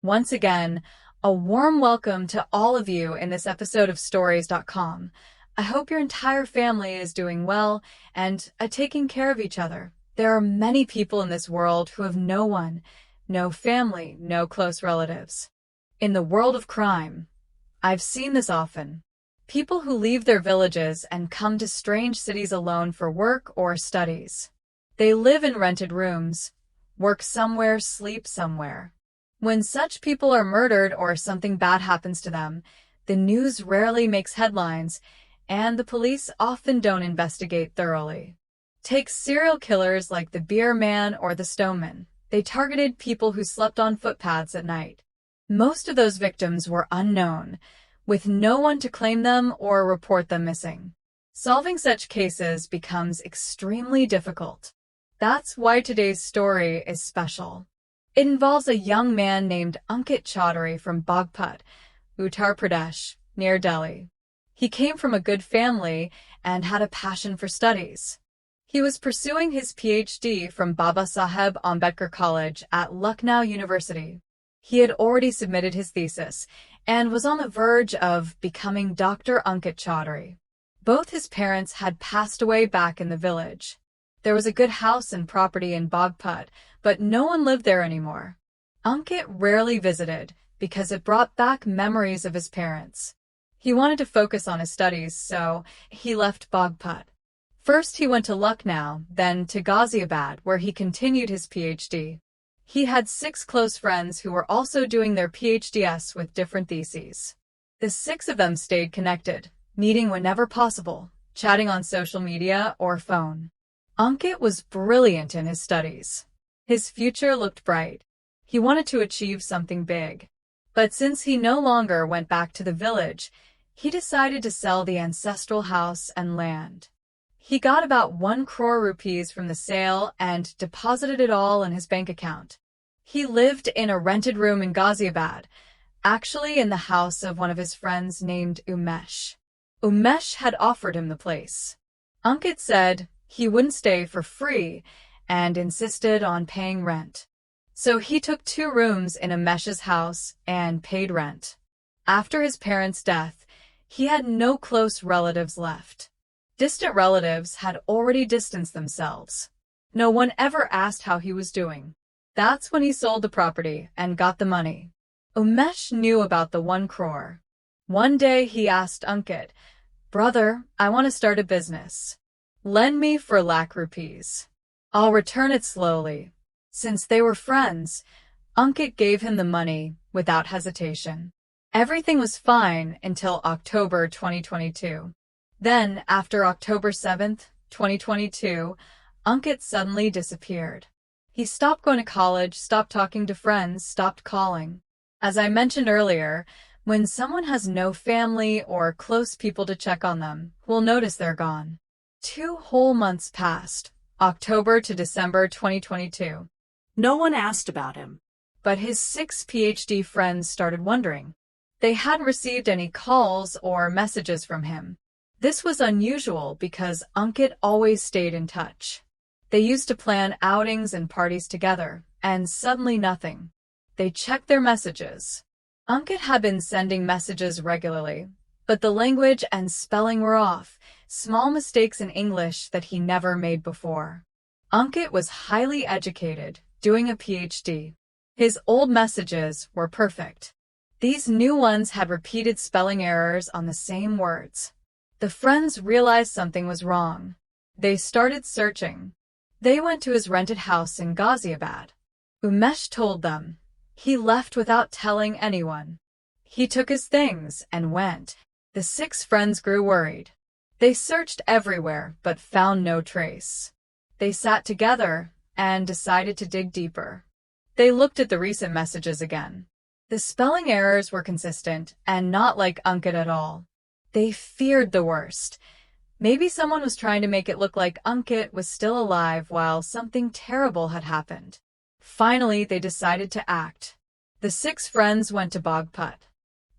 Once again, a warm welcome to all of you in this episode of Stories.com. I hope your entire family is doing well and taking care of each other. There are many people in this world who have no one, no family, no close relatives. In the world of crime, I've seen this often. People who leave their villages and come to strange cities alone for work or studies. They live in rented rooms, work somewhere, sleep somewhere. When such people are murdered or something bad happens to them, the news rarely makes headlines, and the police often don't investigate thoroughly. Take serial killers like the Beer Man or the Stoneman. They targeted people who slept on footpaths at night. Most of those victims were unknown, with no one to claim them or report them missing. Solving such cases becomes extremely difficult. That's why today's story is special. It involves a young man named Ankit Chaudhary from Bagpat, Uttar Pradesh, near Delhi. He came from a good family and had a passion for studies. He was pursuing his PhD from Baba Saheb Ambedkar College at Lucknow University. He had already submitted his thesis and was on the verge of becoming Dr. Ankit Chaudhary. Both his parents had passed away back in the village. There was a good house and property in Bagpat, but no one lived there anymore. Ankit rarely visited because it brought back memories of his parents. He wanted to focus on his studies, so he left Bagpat. First he went to Lucknow, then to Ghaziabad, where he continued his PhD. He had 6 close friends who were also doing their PhDs with different theses. The 6 of them stayed connected, meeting whenever possible, chatting on social media or phone. Ankit was brilliant in his studies. His future looked bright. He wanted to achieve something big. But since he no longer went back to the village, he decided to sell the ancestral house and land. He got about 1 crore rupees from the sale and deposited it all in his bank account. He lived in a rented room in Ghaziabad, actually in the house of one of his friends named Umesh. Umesh had offered him the place. Ankit said he wouldn't stay for free and insisted on paying rent. So he took 2 rooms in Umesh's house and paid rent. After his parents' death, he had no close relatives left. Distant relatives had already distanced themselves. No one ever asked how he was doing. That's when he sold the property and got the money. Umesh knew about the 1 crore. One day he asked Ankit, "Brother, I want to start a business. Lend me for lakh rupees. I'll return it slowly." Since they were friends, Ankit gave him the money without hesitation. Everything was fine until October 2022. Then, after October 7th, 2022, Ankit suddenly disappeared. He stopped going to college, stopped talking to friends, stopped calling. As I mentioned earlier, when someone has no family or close people to check on them, we'll notice they're gone. 2 whole months passed, October to December 2022. No one asked about him. But his 6 PhD friends started wondering. They hadn't received any calls or messages from him. This was unusual because Ankit always stayed in touch. They used to plan outings and parties together, and suddenly nothing. They checked their messages. Ankit had been sending messages regularly, but the language and spelling were off, small mistakes in English that he never made before. Ankit was highly educated, doing a PhD. His old messages were perfect. These new ones had repeated spelling errors on the same words. The friends realized something was wrong. They started searching. They went to his rented house in Ghaziabad. Umesh told them. He left without telling anyone. He took his things and went. The 6 friends grew worried. They searched everywhere but found no trace. They sat together and decided to dig deeper. They looked at the recent messages again. The spelling errors were consistent and not like Ankit at all. They feared the worst. Maybe someone was trying to make it look like Ankit was still alive while something terrible had happened. Finally, they decided to act. The 6 friends went to Bagpat.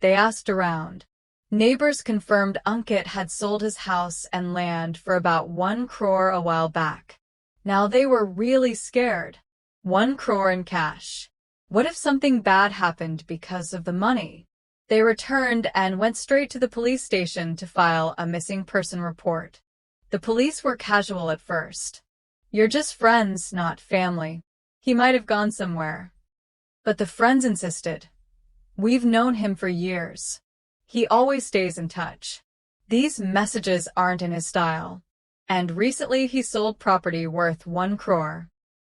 They asked around. Neighbors confirmed Ankit had sold his house and land for about 1 crore a while back. Now they were really scared. 1 crore in cash. What if something bad happened because of the money? They returned and went straight to the police station to file a missing person report. The police were casual at first. "You're just friends, not family. He might have gone somewhere." But the friends insisted. "We've known him for years. He always stays in touch. These messages aren't in his style. And recently he sold property worth 1 crore.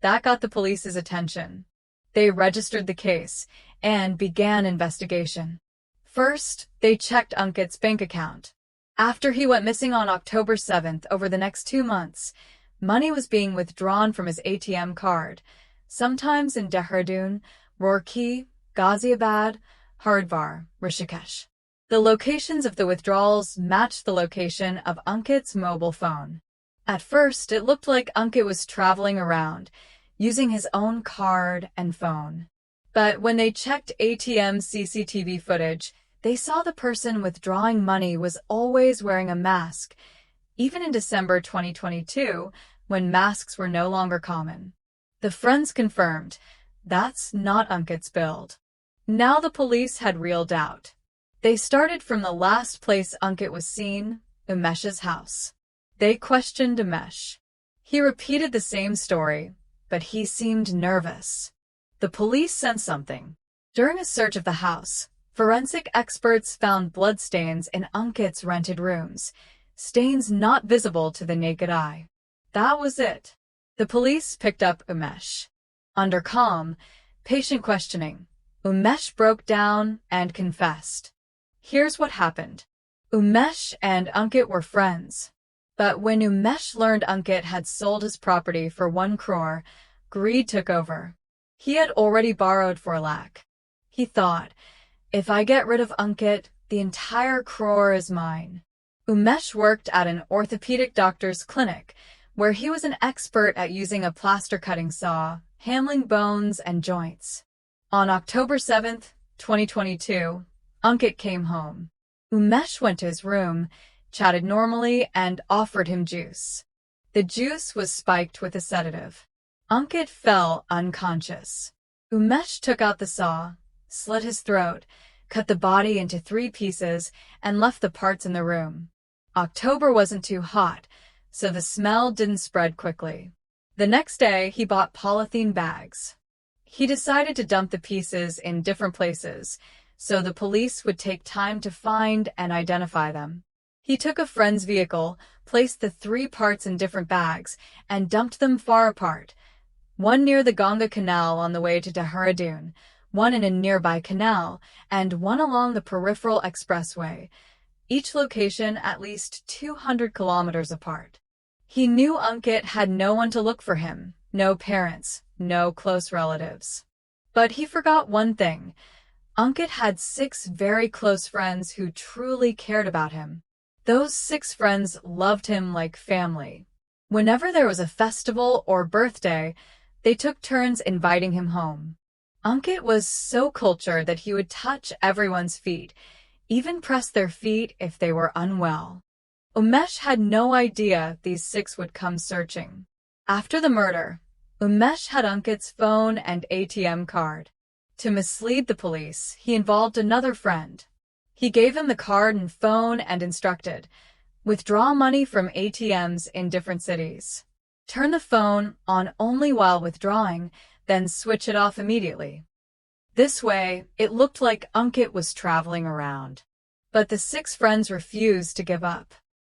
That got the police's attention. They registered the case and began investigation. First, they checked Ankit's bank account. After he went missing on October 7th, over the next 2 months, money was being withdrawn from his ATM card, sometimes in Dehradun, Roorkee, Ghaziabad, Haridwar, Rishikesh. The locations of the withdrawals matched the location of Ankit's mobile phone. At first, it looked like Ankit was traveling around, using his own card and phone. But when they checked ATM CCTV footage, they saw the person withdrawing money was always wearing a mask, even in December 2022, when masks were no longer common. The friends confirmed, that's not Ankit's build. Now the police had real doubt. They started from the last place Ankit was seen, Umesh's house. They questioned Umesh. He repeated the same story, but he seemed nervous. The police sensed something. During a search of the house, forensic experts found bloodstains in Ankit's rented rooms, stains not visible to the naked eye. That was it. The police picked up Umesh. Under calm, patient questioning, Umesh broke down and confessed. Here's what happened. Umesh and Ankit were friends. But when Umesh learned Ankit had sold his property for 1 crore, greed took over. He had already borrowed 4 lakh. He thought, if I get rid of Ankit, the entire crore is mine. Umesh worked at an orthopedic doctor's clinic, where he was an expert at using a plaster cutting saw, handling bones and joints. On October 7th, 2022, Ankit came home. Umesh went to his room, chatted normally, and offered him juice. The juice was spiked with a sedative. Ankit fell unconscious. Umesh took out the saw, slit his throat, cut the body into 3 pieces, and left the parts in the room. October wasn't too hot, so the smell didn't spread quickly. The next day, he bought polythene bags. He decided to dump the pieces in different places, so the police would take time to find and identify them. He took a friend's vehicle, placed the 3 parts in different bags, and dumped them far apart. One near the Ganga Canal on the way to Dehradun, one in a nearby canal, and one along the peripheral expressway, each location at least 200 kilometers apart. He knew Ankit had no one to look for him, no parents, no close relatives. But he forgot one thing. Ankit had 6 very close friends who truly cared about him. Those 6 friends loved him like family. Whenever there was a festival or birthday, they took turns inviting him home. Ankit was so cultured that he would touch everyone's feet, even press their feet if they were unwell. Umesh had no idea these 6 would come searching. After the murder, Umesh had Ankit's phone and ATM card. To mislead the police, he involved another friend. He gave him the card and phone and instructed, withdraw money from ATMs in different cities. Turn the phone on only while withdrawing, then switch it off immediately. This way, it looked like Ankit was traveling around. But the 6 friends refused to give up.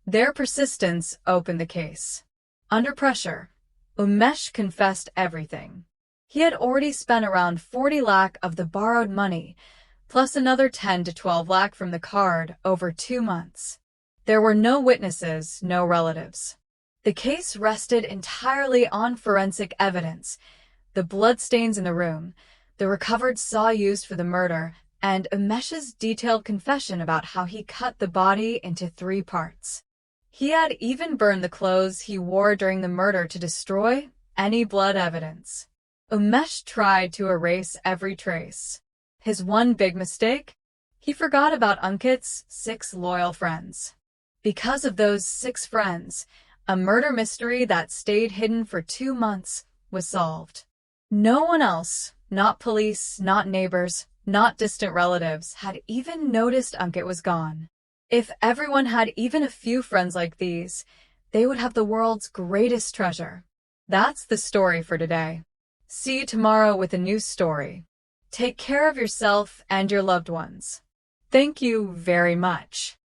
Their persistence opened the case. Under pressure, Umesh confessed everything. He had already spent around 40 lakh of the borrowed money, plus another 10 to 12 lakh from the card over 2 months. There were no witnesses, no relatives. The case rested entirely on forensic evidence, the bloodstains in the room, the recovered saw used for the murder, and Umesh's detailed confession about how he cut the body into 3 parts. He had even burned the clothes he wore during the murder to destroy any blood evidence. Umesh tried to erase every trace. His one big mistake? He forgot about Ankit's 6 loyal friends. Because of those 6 friends, a murder mystery that stayed hidden for 2 months was solved. No one else, Not police, not neighbors, not distant relatives had even noticed Ankit was gone. If everyone had even a few friends like these, they would have the world's greatest treasure. That's the story for today. See you tomorrow with a new story. Take care of yourself and your loved ones. Thank you very much.